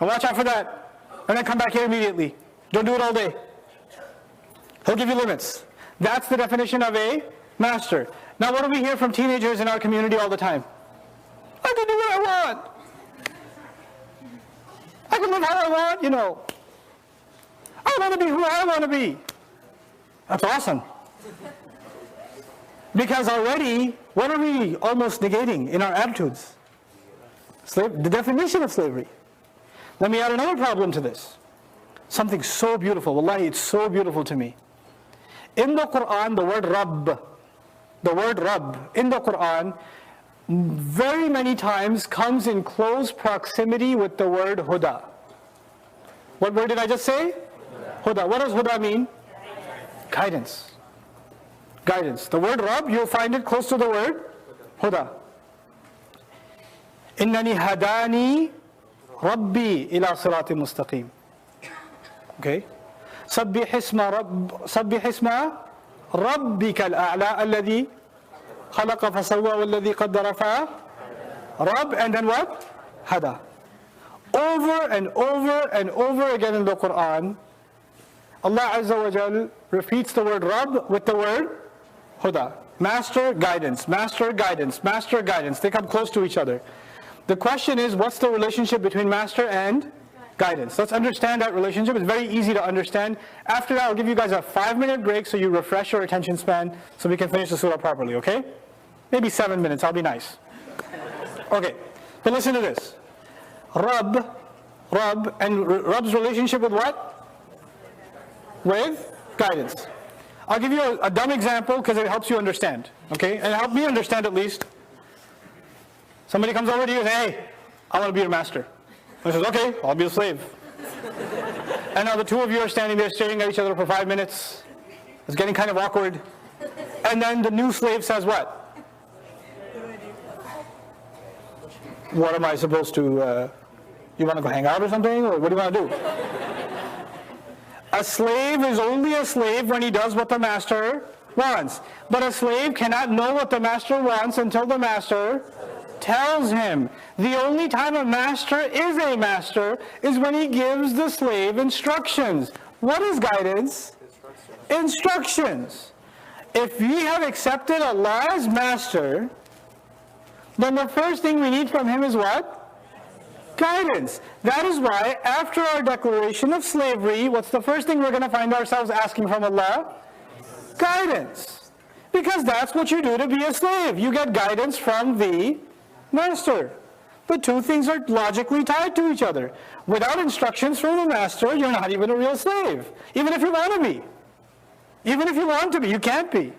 And watch out for that. And then come back here immediately. Don't do it all day. He'll give you limits. That's the definition of a master. Now what do we hear from teenagers in our community all the time? I can do what I want. I can live how I want, I want to be who I want to be. That's awesome. Because already, what are we almost negating in our attitudes? The definition of slavery. Let me add another problem to this. Something so beautiful. Wallahi, it's so beautiful to me. In the Qur'an, the word Rabb in the Qur'an very many times comes in close proximity with the word Huda. What word did I just say? Huda. What does Huda mean? Guidance. Guidance. The word Rabb, you'll find it close to the word Huda. Innani hadani Rabbi ila sirati mustaqim. Okay. سبح اسم ربك الأعلى الذي خلق فسوى والذي قدر فهدى. Rabb, and then what? Hada. Over and over and over again in the Qur'an, Allah Azza wa Jal repeats the word Rabb with the word Huda. Master, guidance, master, guidance, master, guidance. They come close to each other. The question is, what's the relationship between master and guidance? Let's understand that relationship. It's very easy to understand. After that, I'll give you guys a 5-minute break so you refresh your attention span so we can finish the surah properly, okay? Maybe 7 minutes, I'll be nice. Okay, but listen to this. Rabb, and Rabb's relationship with what? With guidance. I'll give you a dumb example because it helps you understand, okay? And help me understand at least. Somebody comes over to you and says, hey, I want to be your master. I says, okay, I'll be a slave. And now the two of you are standing there staring at each other for 5 minutes. It's getting kind of awkward. And then the new slave says what? What am I supposed to, you want to go hang out or something? Or what do you want to do? A slave is only a slave when he does what the master wants. But a slave cannot know what the master wants until the master tells him. The only time a master is when he gives the slave instructions. What is guidance? Instructions. If we have accepted Allah as master, then the first thing we need from him is what? Guidance. That is why after our declaration of slavery, what's the first thing we're going to find ourselves asking from Allah? Guidance. Because that's what you do to be a slave. You get guidance from the master. The two things are logically tied to each other. Without instructions from the master, you're not even a real slave. Even if you want to be. Even if you want to be, you can't be.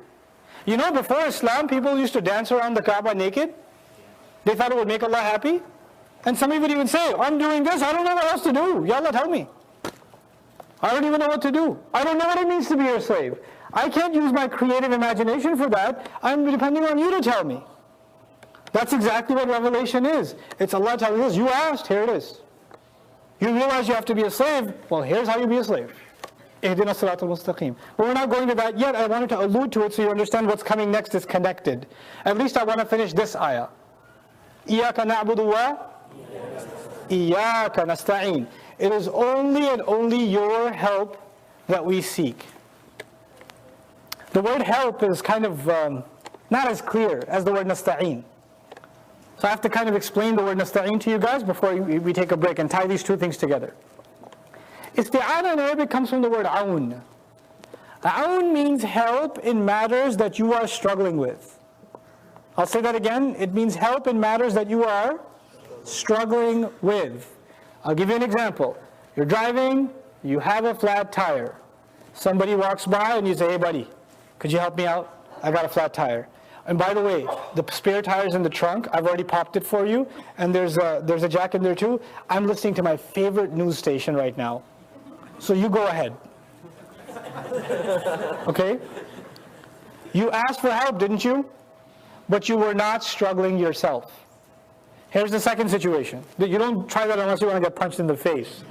You know, before Islam, people used to dance around the Kaaba naked. They thought it would make Allah happy. And somebody would even say, I'm doing this, I don't know what else to do. Ya Allah, tell me. I don't even know what to do. I don't know what it means to be your slave. I can't use my creative imagination for that. I'm depending on you to tell me. That's exactly what revelation is. It's Allah telling us, you asked, here it is. You realize you have to be a slave, well, here's how you be a slave. Ihdina siratal mustaqim. But we're not going to that yet. I wanted to allude to it so you understand what's coming next is connected. At least I want to finish this ayah. Iyaka na'budu wa Iyaka nasta'in. It is only and only your help that we seek. The word help is kind of not as clear as the word nasta'in. So I have to kind of explain the word nasta'in to you guys before we take a break and tie these two things together. Isti'ana in Arabic comes from the word aun. Aun means help in matters that you are struggling with. I'll say that again. It means help in matters that you are struggling with. I'll give you an example. You're driving, you have a flat tire. Somebody walks by and you say, hey buddy, could you help me out? I got a flat tire. And by the way, the spare tire's in the trunk. I've already popped it for you. And there's a jack in there too. I'm listening to my favorite news station right now. So you go ahead. Okay? You asked for help, didn't you? But you were not struggling yourself. Here's the second situation. You don't try that unless you want to get punched in the face.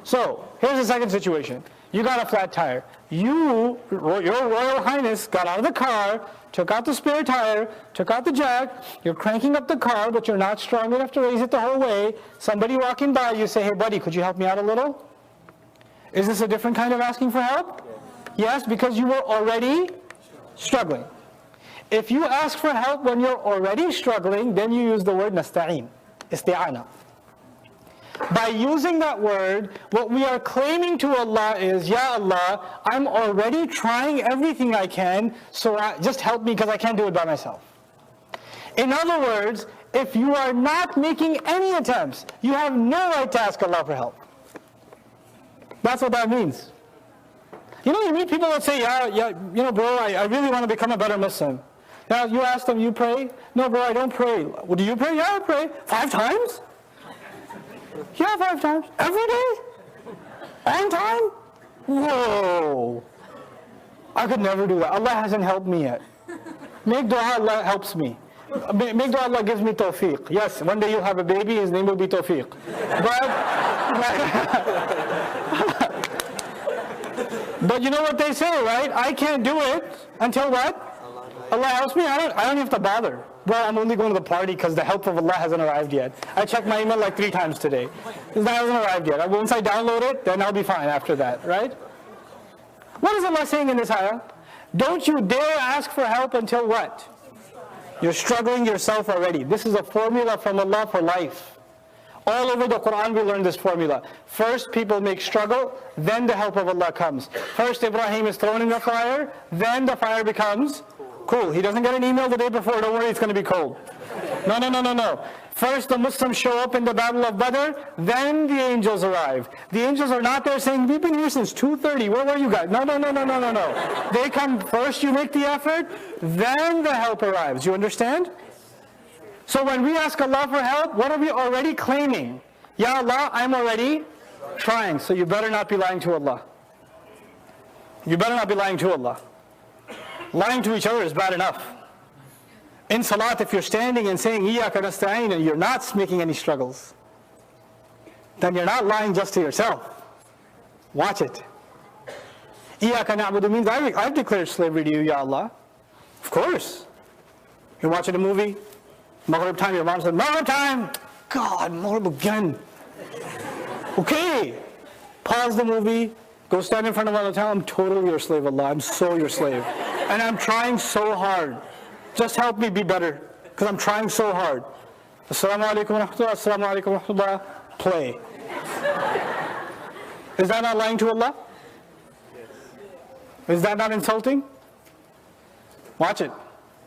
So, here's the second situation. You got a flat tire. Your Royal Highness got out of the car, took out the spare tire, took out the jack. You're cranking up the car, but you're not strong enough to raise it the whole way. Somebody walking by, you say, hey buddy, could you help me out a little? Is this a different kind of asking for help? Yes, because you were already struggling. If you ask for help when you're already struggling, then you use the word nasta'in, isti'ana. By using that word, what we are claiming to Allah is, Ya Allah, I'm already trying everything I can, so just help me because I can't do it by myself. In other words, if you are not making any attempts, you have no right to ask Allah for help. That's what that means. You know, you meet people that say, bro, I really want to become a better Muslim. Now, you ask them, you pray? No, bro, I don't pray. Well, do you pray? Yeah, I pray. 5 times? Yeah, 5 times. Every day? On time? Whoa. I could never do that. Allah hasn't helped me yet. Make dua, Allah helps me. Make dua, Allah gives me tawfiq. Yes, one day you'll have a baby, his name will be Tawfiq. But you know what they say, right? I can't do it until what? Allah helps me. I don't have to bother. Well, I'm only going to the party because the help of Allah hasn't arrived yet. I checked my email like 3 times today. It hasn't arrived yet. Once I download it, then I'll be fine after that, right? What is Allah saying in this ayah? Don't you dare ask for help until what? You're struggling yourself already. This is a formula from Allah for life. All over the Qur'an we learn this formula. First people make struggle, then the help of Allah comes. First Ibrahim is thrown in the fire, then the fire becomes cool. He doesn't get an email the day before, don't worry, it's going to be cold. No. First the Muslims show up in the Battle of Badr, then the angels arrive. The angels are not there saying, we've been here since 2:30, where were you guys? No. They come first, you make the effort, then the help arrives. You understand? So when we ask Allah for help, what are we already claiming? Ya Allah, I'm already trying. So you better not be lying to Allah. You better not be lying to Allah. Lying to each other is bad enough. In salat, if you're standing and saying, Iyaka nasta'in, and you're not making any struggles, then you're not lying just to yourself. Watch it. Iyaka na'budu means I've declared slavery to you, Ya Allah. Of course. You're watching a movie, Maghrib time, your mom said, Maghrib time! God, Maghrib again. Okay. Pause the movie, go stand in front of Allah, tell him, I'm totally your slave, Allah. I'm so your slave. And I'm trying so hard. Just help me be better, because I'm trying so hard. Assalamu alaikum wa rahmatullah, assalamu alaikum wa rahmatullah, play. Is that not lying to Allah? Is that not insulting? Watch it.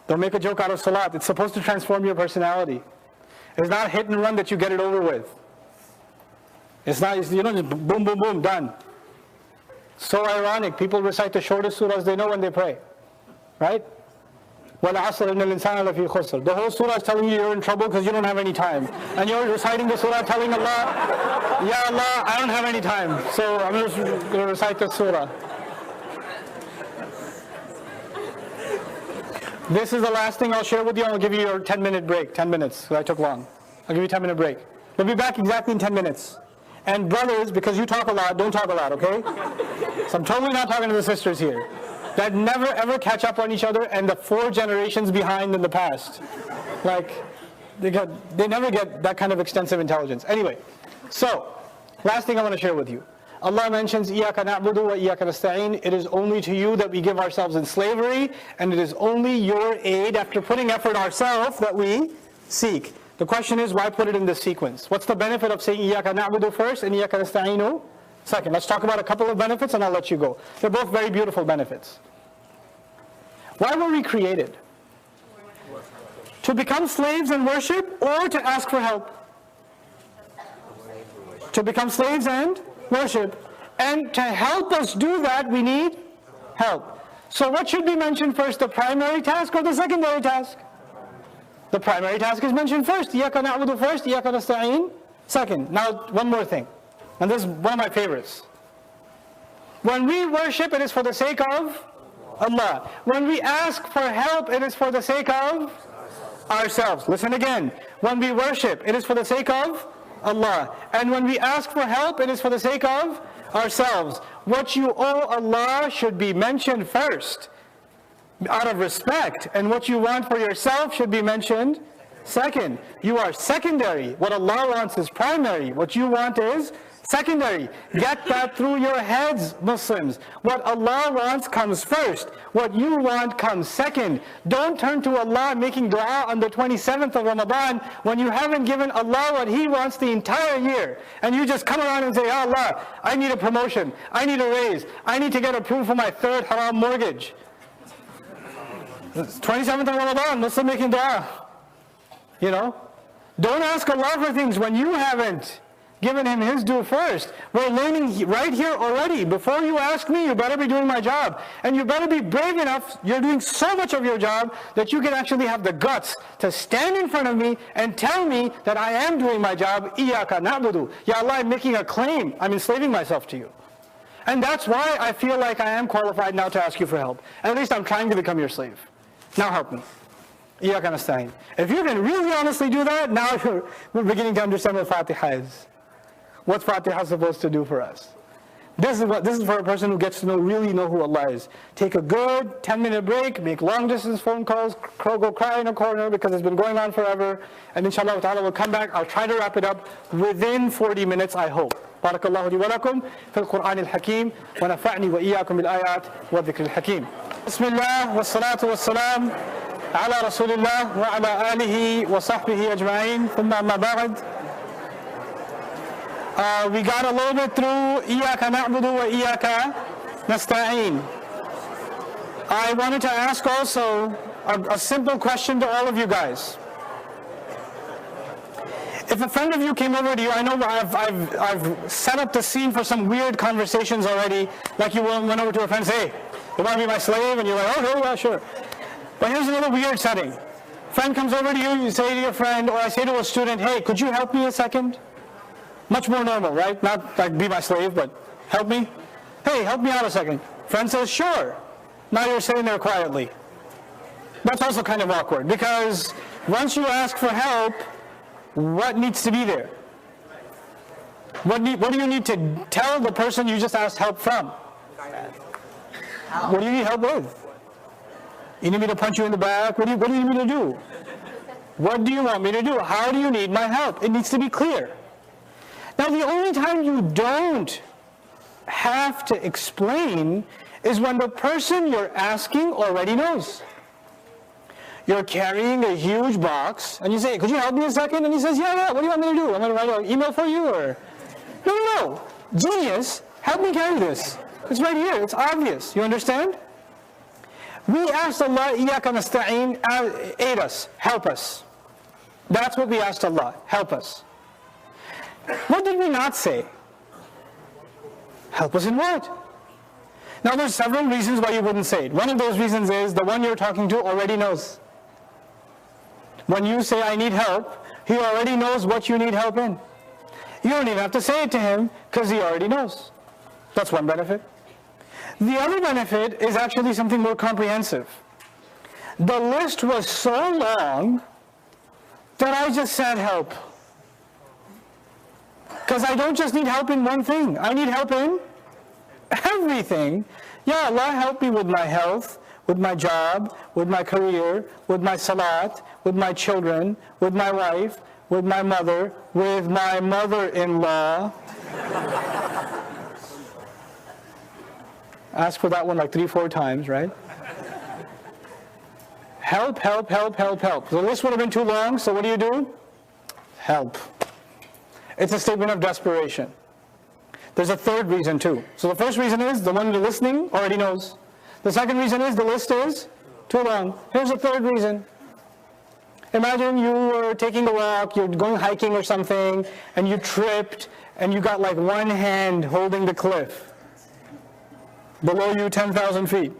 Don't make a joke out of salat. It's supposed to transform your personality. It's not hit and run that you get it over with. It's not, just boom, boom, boom, done. So ironic. People recite the shortest surahs they know when they pray. Right? وَالْعَصْرِ إِنَّ الْإِنسَانَ لَفِي خُسْرٍ. The whole surah is telling you you're in trouble because you don't have any time. And you're reciting the surah telling Allah, Ya Allah, I don't have any time. So I'm just going to recite the surah. This is the last thing I'll share with you. I'll give you your 10-minute break. 10 minutes, because I took long. I'll give you a 10-minute break. We'll be back exactly in 10 minutes. And brothers, because you talk a lot, don't talk a lot, okay? So I'm totally not talking to the sisters here. That never ever catch up on each other and the 4 generations behind in the past. Like, they never get that kind of extensive intelligence. Anyway, so, last thing I want to share with you. Allah mentions, Iyaka na'budu wa iyaka nasta'in. It is only to you that we give ourselves in slavery, and it is only your aid after putting effort ourselves that we seek. The question is, why put it in this sequence? What's the benefit of saying Iyaka na'budu first and Iyaka nasta'inu second? Let's talk about a couple of benefits and I'll let you go. They're both very beautiful benefits. Why were we created? To become slaves and worship, or to ask for help? To become slaves and worship. And to help us do that, we need help. So what should be mentioned first, the primary task or the secondary task? The primary task is mentioned first. Iyaka na'budu first, Iyaka nasta'in second. Now, one more thing. And this is one of my favorites. When we worship, it is for the sake of Allah. When we ask for help, it is for the sake of ourselves. Listen again. When we worship, it is for the sake of Allah. And when we ask for help, it is for the sake of ourselves. What you owe Allah should be mentioned first, out of respect. And what you want for yourself should be mentioned second. You are secondary. What Allah wants is primary. What you want is secondary. Get that through your heads, Muslims. What Allah wants comes first. What you want comes second. Don't turn to Allah making dua on the 27th of Ramadan when you haven't given Allah what He wants the entire year. And you just come around and say, Ya Allah, I need a promotion. I need a raise. I need to get approved for my 3rd haram mortgage. It's 27th of Ramadan, Muslim making dua. Don't ask Allah for things when you haven't given him his due first. We're learning right here already. Before you ask me, you better be doing my job. And you better be brave enough, you're doing so much of your job, that you can actually have the guts to stand in front of me and tell me that I am doing my job. Iyaka na'budu. Ya Allah, I'm making a claim. I'm enslaving myself to you. And that's why I feel like I am qualified now to ask you for help. At least I'm trying to become your slave. Now help me. Iyaka nasta'in. If you can really honestly do that, now we're beginning to understand what Fatiha is. What's Fatiha supposed to do for us? This is for a person who gets to really know who Allah is. Take a good 10-minute break, make long distance phone calls, go cry in a corner because it's been going on forever, and inshallah ta'ala we'll come back. I'll try to wrap it up within 40 minutes, I hope. بارك الله لي ولكم في القرآن الحكيم ونفعني وإياكم بالآيات والذكر الحكيم. بسم الله والصلاة والسلام على رسول الله وعلى آله وصحبه أجمعين ثم أما بعد. We got a little bit through إياك نعبد وإياك نستعين. I wanted to ask also a simple question to all of you guys. If a friend of you came over to you, I know I've set up the scene for some weird conversations already, like you went over to a friend and say, hey, you want to be my slave? And you're like, okay, well, sure. But here's another weird setting. Friend comes over to you, you say to your friend, or I say to a student, hey, could you help me a second? Much more normal, right? Not like be my slave, but help me. Hey, help me out a second. Friend says, sure. Now you're sitting there quietly. That's also kind of awkward, because once you ask for help, what needs to be there? What do you need to tell the person you just asked help from? What do you need help with? You need me to punch you in the back? What do you need me to do? What do you want me to do? How do you need my help? It needs to be clear. Now, the only time you don't have to explain is when the person you're asking already knows. You're carrying a huge box, and you say, could you help me a second? And he says, yeah, what do you want me to do? I'm going to write an email for you? Or no. Genius, help me carry this. It's right here. It's obvious. You understand? We asked Allah, إِيَّاكَ نَسْتَعِينَ, aid us, help us. That's what we asked Allah, help us. What did we not say? Help us in what? Now there's several reasons why you wouldn't say it. One of those reasons is the one you're talking to already knows. When you say, I need help, he already knows what you need help in. You don't even have to say it to him because he already knows. That's one benefit. The other benefit is actually something more comprehensive. The list was so long that I just said help. Because I don't just need help in one thing. I need help in everything. Ya Allah, help me with my health, with my job, with my career, with my salat, with my children, with my wife, with my mother, with my mother-in-law. Ask for that one like 3-4 times, right? Help, help, help, help, help. The list would have been too long, so what do? Help. It's a statement of desperation. There's a third reason too. So the first reason is the one you're listening already knows. The second reason is the list is too long. Here's the third reason. Imagine you were taking a walk, you're going hiking or something, and you tripped, and you got like one hand holding the cliff. Below you 10,000 feet.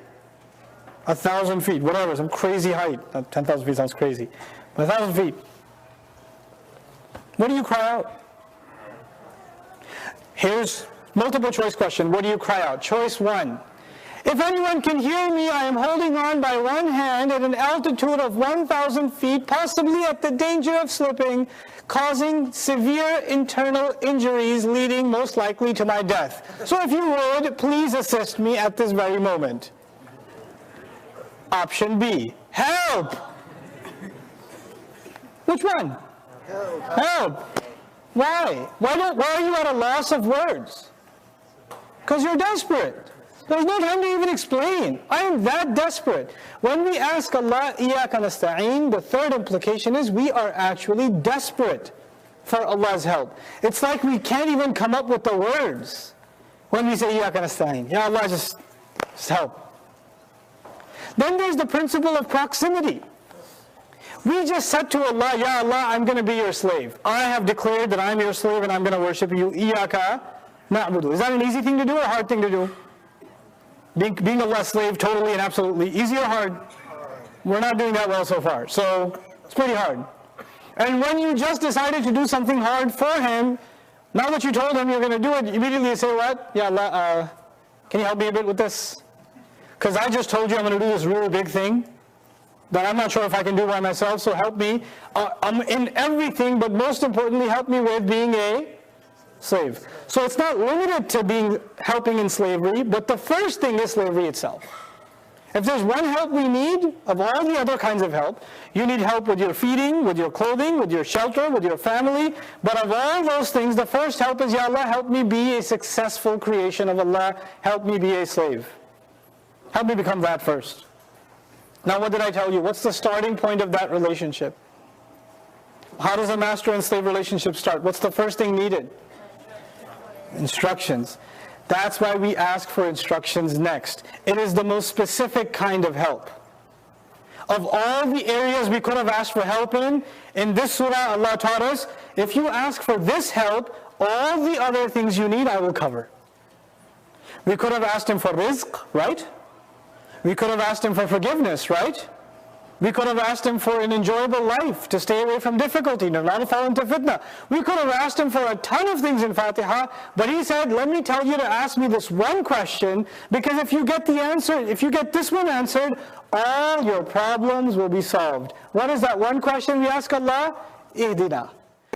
1,000 feet, whatever, some crazy height. 10,000 feet sounds crazy. But 1,000 feet. What do you cry out? Here's multiple choice question. What do you cry out? Choice 1. If anyone can hear me, I am holding on by one hand at an altitude of 1,000 feet, possibly at the danger of slipping, causing severe internal injuries, leading most likely to my death. So if you would, please assist me at this very moment. Option B, help. Which one? Help. Why? Why are you at a loss of words? Because you're desperate. There's no time to even explain. I am that desperate. When we ask Allah, إِيَّاكَ نَسْتَعِينَ, the third implication is we are actually desperate for Allah's help. It's like we can't even come up with the words when we say إِيَّاكَ نَسْتَعِينَ. Ya Allah, just help. Then there's the principle of proximity. We just said to Allah, Ya Allah, I'm going to be your slave. I have declared that I'm your slave and I'm going to worship you. Iyaka na'budu. Is that an easy thing to do or a hard thing to do? Being Allah's slave totally and absolutely. Easy or hard? We're not doing that well so far. So it's pretty hard. And when you just decided to do something hard for Him, now that you told Him you're going to do it, immediately you say what? Ya Allah, can you help me a bit with this? Because I just told you I'm going to do this really big thing that I'm not sure if I can do by myself, so help me. I'm in everything, but most importantly, help me with being a slave. So it's not limited to helping in slavery, but the first thing is slavery itself. If there's one help we need, of all the other kinds of help, you need help with your feeding, with your clothing, with your shelter, with your family. But of all those things, the first help is, Ya Allah, help me be a successful creation of Allah. Help me be a slave. Help me become that first. Now what did I tell you? What's the starting point of that relationship? How does a master and slave relationship start? What's the first thing needed? Instructions. That's why we ask for instructions next. It is the most specific kind of help. Of all the areas we could have asked for help in this surah Allah taught us, if you ask for this help, all the other things you need I will cover. We could have asked Him for rizq, right? We could have asked Him for forgiveness, right? We could have asked Him for an enjoyable life, to stay away from difficulty, not to fall into fitna. We could have asked Him for a ton of things in Fatiha, but He said, let me tell you to ask me this one question, because if you get the answer, if you get this one answered, all your problems will be solved. What is that one question we ask Allah? Ihdina.